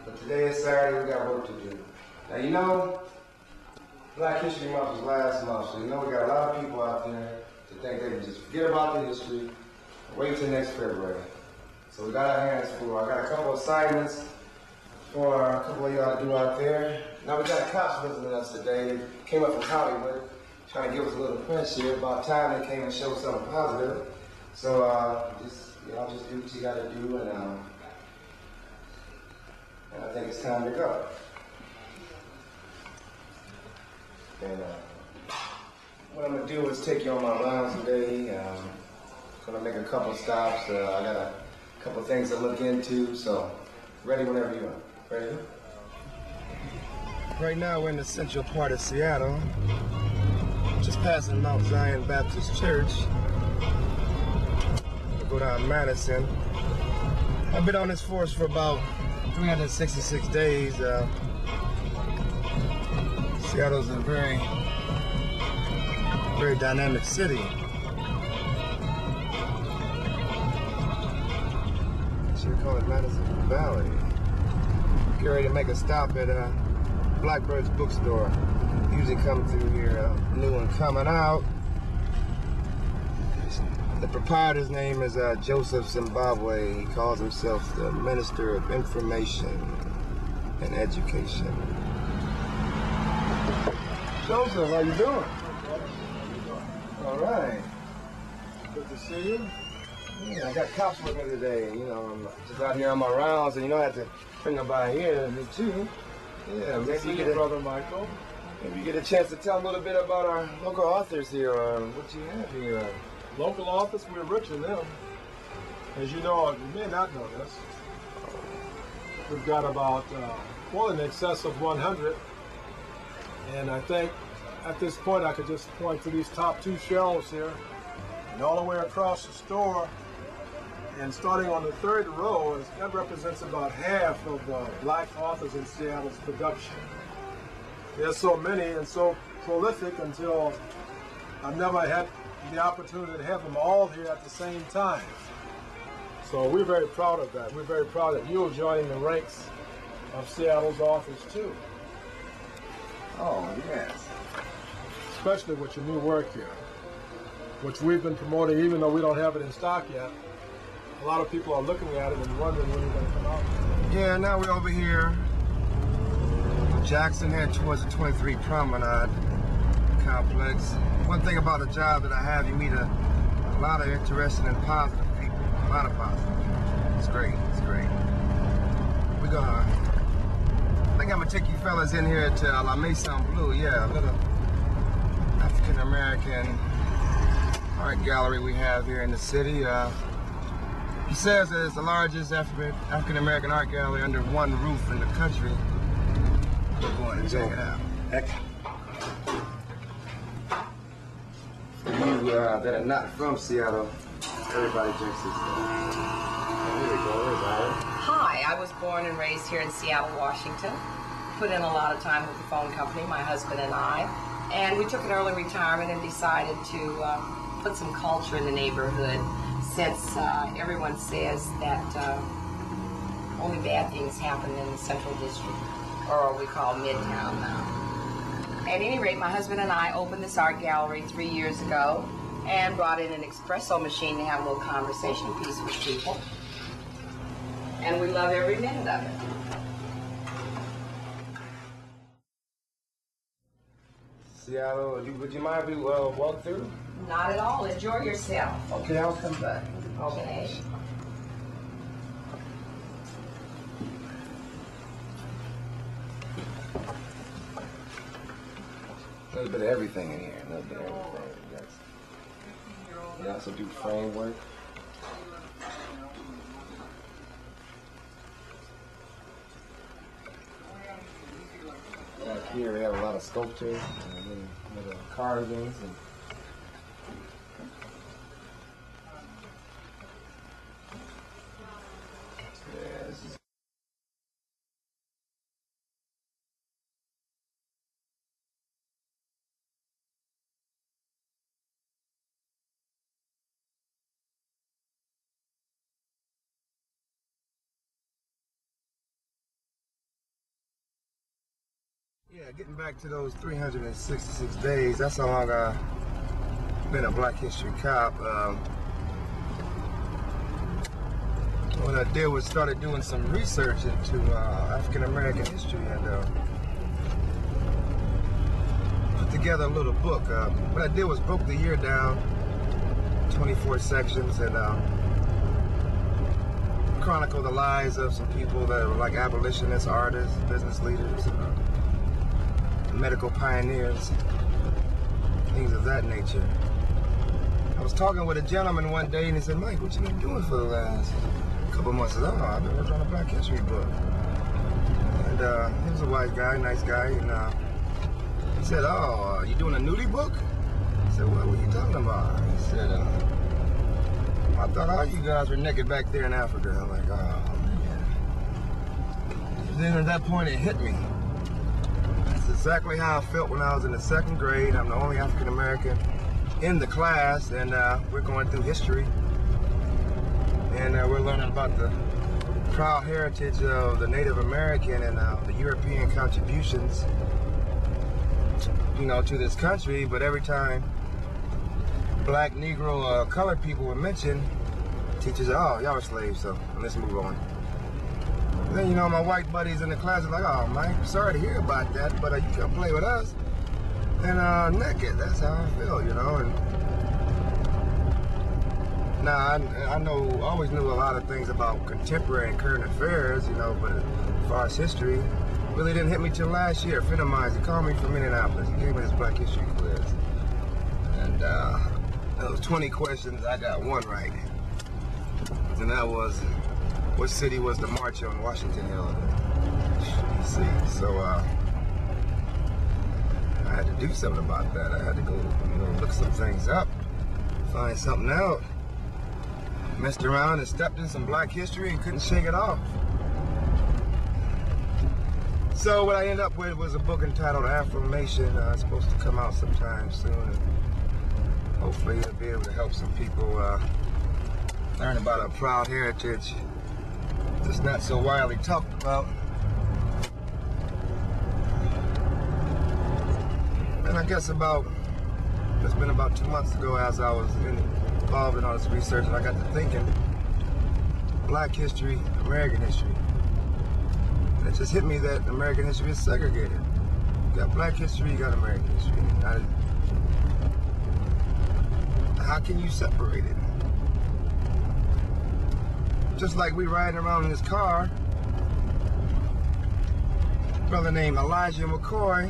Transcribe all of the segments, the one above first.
But today is Saturday, we got work to do. Now, you know, Black History Month was last month, so you know we got a lot of people out there to think they can just forget about the history and wait till next February. So we got our hands full. I got a couple assignments for a couple of y'all to do out there. Now we got cops visiting us today. They came up from Hollywood, trying to give us a little press here. About time they came and showed something positive. So y'all just do what you gotta do, and I think it's time to go. And what I'm gonna do is take you on my rounds today. Gonna make a couple stops. I got a couple things to look into, so ready whenever you are. Ready? Right now we're in the central part of Seattle, just passing Mount Zion Baptist Church. We'll go down Madison. I've been on this force for about 366 days. Seattle's a very, very dynamic city. Should we call it Madison Valley? Get ready to make a stop at Blackbird's bookstore. Usually come through here, new one coming out. The proprietor's name is Joseph Zimbabwe. He calls himself the Minister of Information and Education. Joseph, how you doing? All right. Good to see you. Yeah, I got cops with me today. You know, I'm just out here on my rounds, and you know I had to bring them by here to me too. Yeah, maybe you get Brother Michael. Maybe you get a chance to tell a little bit about our local authors here, what you have here. Local authors, we're rich in them. As you know, you may not know this, we've got about, well, in excess of 100. And I think at this point I could just point to these top two shelves here, and all the way across the store, and starting on the third row, that represents about half of black authors in Seattle's production. There's so many and so prolific until I've never had the opportunity to have them all here at the same time. So we're very proud of that. We're very proud that you're joining the ranks of Seattle's authors too. Oh, yes. Especially with your new work here, which we've been promoting even though we don't have it in stock yet. A lot of people are looking at it and wondering when you're going to come out. Yeah, now we're over here. Jackson head towards the 23 Promenade complex. One thing about the job that I have, you meet a lot of interesting and positive people. A lot of positive people. It's great. It's great. We're gonna, I think I'm gonna take you fellas in here to La Maison Bleu. Yeah, a little African American art gallery we have here in the city. He says that it's the largest African American art gallery under one roof in the country. We're going to check it out. For you that are not from Seattle, everybody drinks this stuff. Here we go. There's Ira. Hi, I was born and raised here in Seattle, Washington. Put in a lot of time with the phone company, my husband and I. And we took an early retirement and decided to put some culture in the neighborhood, since everyone says that only bad things happen in the Central District, or what we call Midtown now. At any rate, my husband and I opened this art gallery 3 years ago and brought in an espresso machine to have a little conversation piece with people. And we love every minute of it. Seattle, would you mind if we walk through? Not at all. Enjoy yourself. Okay, I'll come back. Okay. A little bit of everything in here. A little bit of everything. Yes. You also do framework. Here we have a lot of sculpture, little carvings, and yeah, this is yeah, getting back to those 366 days, that's how long I've been a Black History cop. What I did was started doing some research into African American history and put together a little book. What I did was broke the year down, 24 sections, and chronicled the lives of some people that were like abolitionists, artists, business leaders, medical pioneers, things of that nature. I was talking with a gentleman one day and he said, "Mike, what you been doing for the last couple months?" I said, "Oh, I've been working on a Black History book." And he was a white guy, nice guy, and he said, "Oh, you doing a nudie book?" I said, "What were you talking about?" He said, "I thought all you guys were naked back there in Africa." I'm like, "Oh, man." Then at that point it hit me. That's exactly how I felt when I was in the 2nd grade. I'm the only African American in the class, and we're going through history. And we're learning about the proud heritage of the Native American and the European contributions, to this country. But every time Black, Negro, colored people were mentioned, teachers said, "Oh, y'all were slaves, so let's move on." Then, my white buddies in the class are like, "Oh, Mike, sorry to hear about that, but you can't play with us." And naked, that's how I feel, And now, I always knew a lot of things about contemporary and current affairs, but as far as history, really didn't hit me till last year. A friend of mine, he called me from Minneapolis. He gave me this Black History quiz. And those 20 questions, I got one right. And that was, what city was the march on Washington held in? D.C. So I had to do something about that. I had to go, look some things up, find something out. Messed around and stepped in some Black history and couldn't shake it off. So what I ended up with was a book entitled Afromation. It's supposed to come out sometime soon. And hopefully it'll be able to help some people learn about a proud heritage that's not so widely talked about. And I guess it's been about 2 months ago as I was involved in all this research, and I got to thinking, Black history, American history. And it just hit me that American history is segregated. You got Black history, you got American history. How can you separate it? Just like we riding around in this car, a brother named Elijah McCoy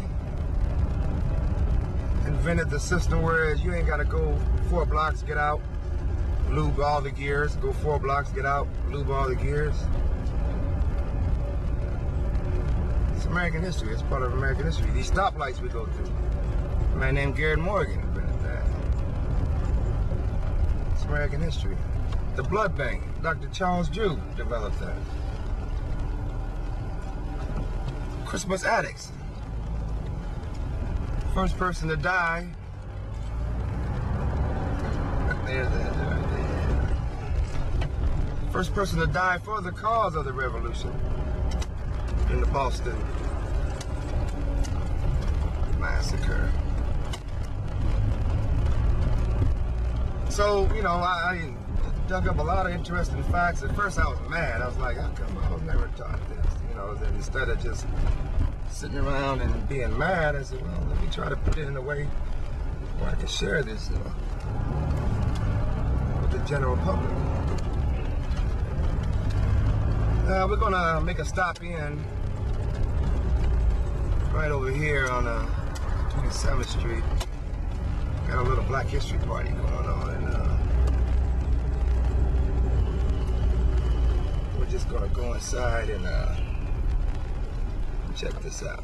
invented the system where you ain't gotta go 4 blocks, get out, lube all the gears, go 4 blocks, get out, lube all the gears. It's American history, it's part of American history. These stoplights we go through, a man named Garrett Morgan invented that. It's American history. The blood bank, Dr. Charles Drew developed that. Christmas addicts. First person to die. There's that right there. First person to die for the cause of the revolution in the Boston massacre. So, I dug up a lot of interesting facts. At first I was mad. I was like, how come I was never taught this? Then instead of just sitting around and being mad, I said, well, let me try to put it in a way where I can share this with the general public. We're gonna make a stop in right over here on 27th Street. Got a little Black History party going on, and we're just gonna go inside and check this out.